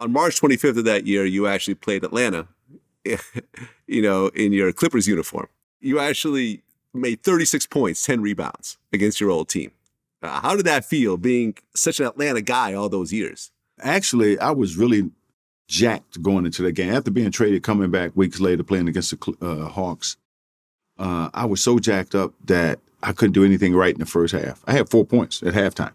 On March 25th of that year, you actually played Atlanta, in your Clippers uniform. You actually made 36 points, 10 rebounds against your old team. How did that feel, being such an Atlanta guy all those years? Actually, I was really jacked going into that game. After being traded, coming back weeks later, playing against the Hawks, I was so jacked up that I couldn't do anything right in the first half. I had 4 points at halftime.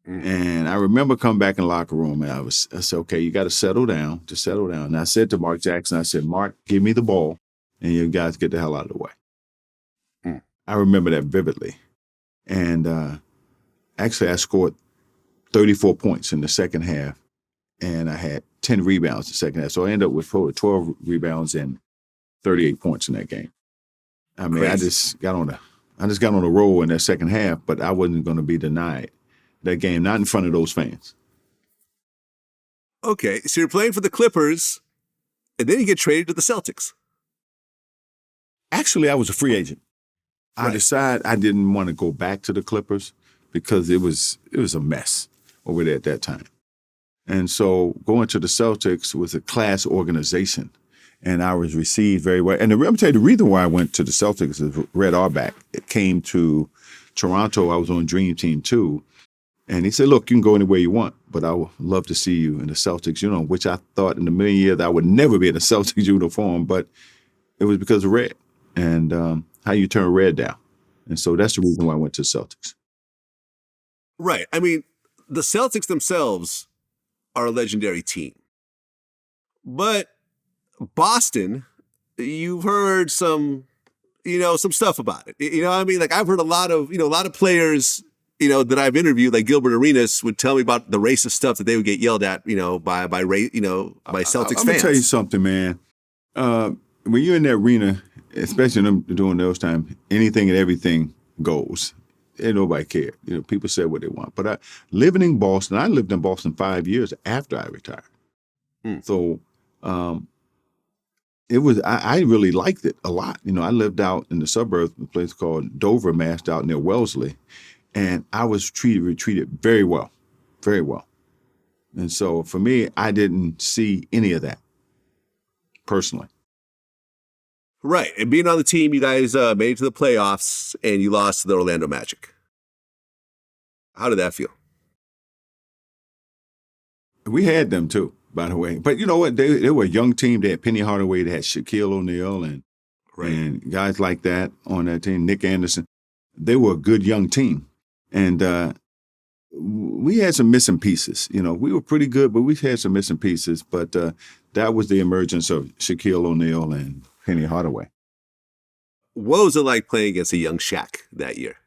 And I remember coming back in the locker room, and I said, okay, you got to settle down, just settle down. And I said to Mark Jackson, I said, Mark, give me the ball, and you guys get the hell out of the way. I remember that vividly. And actually, I scored 34 points in the second half, and I had 10 rebounds in the second half. So I ended up with 12 rebounds and 38 points in that game. I mean, crazy. I just got on a roll in that second half, but I wasn't going to be denied that game, not in front of those fans. Okay, so you're playing for the Clippers, and then you get traded to the Celtics. Actually, I was a free agent. Right. I decided I didn't want to go back to the Clippers because it was a mess over there at that time. And so going to the Celtics was a class organization, and I was received very well. And let me tell you, the reason why I went to the Celtics is Red Auerbach. It came to Toronto. I was on Dream Team too. And he said, look, you can go anywhere you want, but I would love to see you in the Celtics uniform, which I thought in a million years I would never be in a Celtics uniform, but it was because of red and how you turn red down. And so that's the reason why I went to the Celtics. Right. I mean, the Celtics themselves are a legendary team. But Boston, you've heard some stuff about it. You know what I mean? Like I've heard a lot of players that I've interviewed, like Gilbert Arenas, would tell me about the racist stuff that they would get yelled at, by Celtics fans. I'm gonna tell you something, man. When you're in that arena, especially during those times, anything and everything goes. And nobody cared. People said what they want. But living in Boston, I lived in Boston 5 years after I retired. So it was. I really liked it a lot. I lived out in the suburbs, a place called Dover, Mass, out near Wellesley. And I was treated very well, very well. And so for me, I didn't see any of that personally. Right. And being on the team, you guys made it to the playoffs and you lost to the Orlando Magic. How did that feel? We had them too, by the way. But you know what? They were a young team. They had Penny Hardaway, they had Shaquille O'Neal and guys like that on that team, Nick Anderson. They were a good young team. And we had some missing pieces. We were pretty good, but we had some missing pieces. But that was the emergence of Shaquille O'Neal and Penny Hardaway. What was it like playing against a young Shaq that year?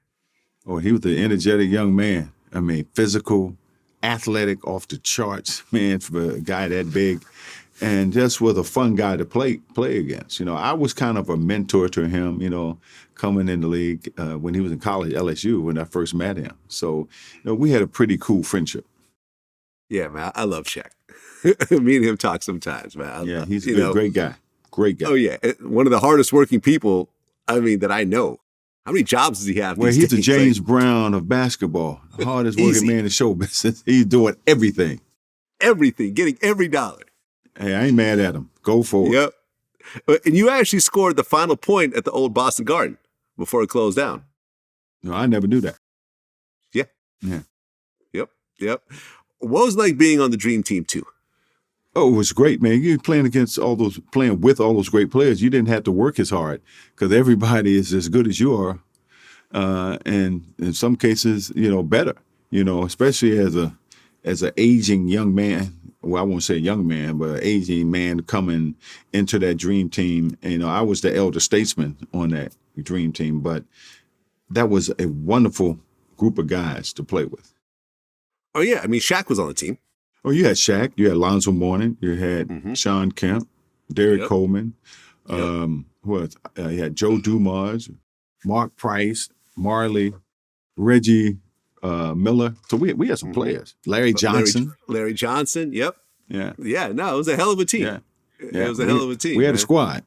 Oh, he was an energetic young man. I mean, physical, athletic, off the charts, man, for a guy that big. And just was a fun guy to play against. I was kind of a mentor to him, coming in the league when he was in college, LSU, when I first met him. So, we had a pretty cool friendship. Yeah, man, I love Shaq. Me and him talk sometimes, man. He's a great guy. Great guy. Oh, yeah. One of the hardest working people, that I know. How many jobs does he have? Well, he's the James Brown of basketball. The hardest working man in show business. He's doing everything. Everything, getting every dollar. Hey, I ain't mad at him. Go for it. Yep. And you actually scored the final point at the old Boston Garden before it closed down. No, I never knew that. Yeah. Yeah. Yep. What was it like being on the Dream Team too? Oh, it was great, man. You're playing with all those great players. You didn't have to work as hard because everybody is as good as you are. And in some cases, better, especially as an aging young man. Well, I won't say young man, but an aging man coming into that Dream Team. I was the elder statesman on that Dream Team, but that was a wonderful group of guys to play with. Oh, yeah. I mean, Shaq was on the team. Oh, you had Shaq. You had Alonzo Mourning. You had Shawn Kemp, Derek Coleman. You had Joe Dumars, Mark Price, Marley, Reggie Miller. So we had some players. Larry Johnson. Larry Johnson, yep. Yeah. Yeah, no, it was a hell of a team. Yeah. It was a hell of a team. We had a squad.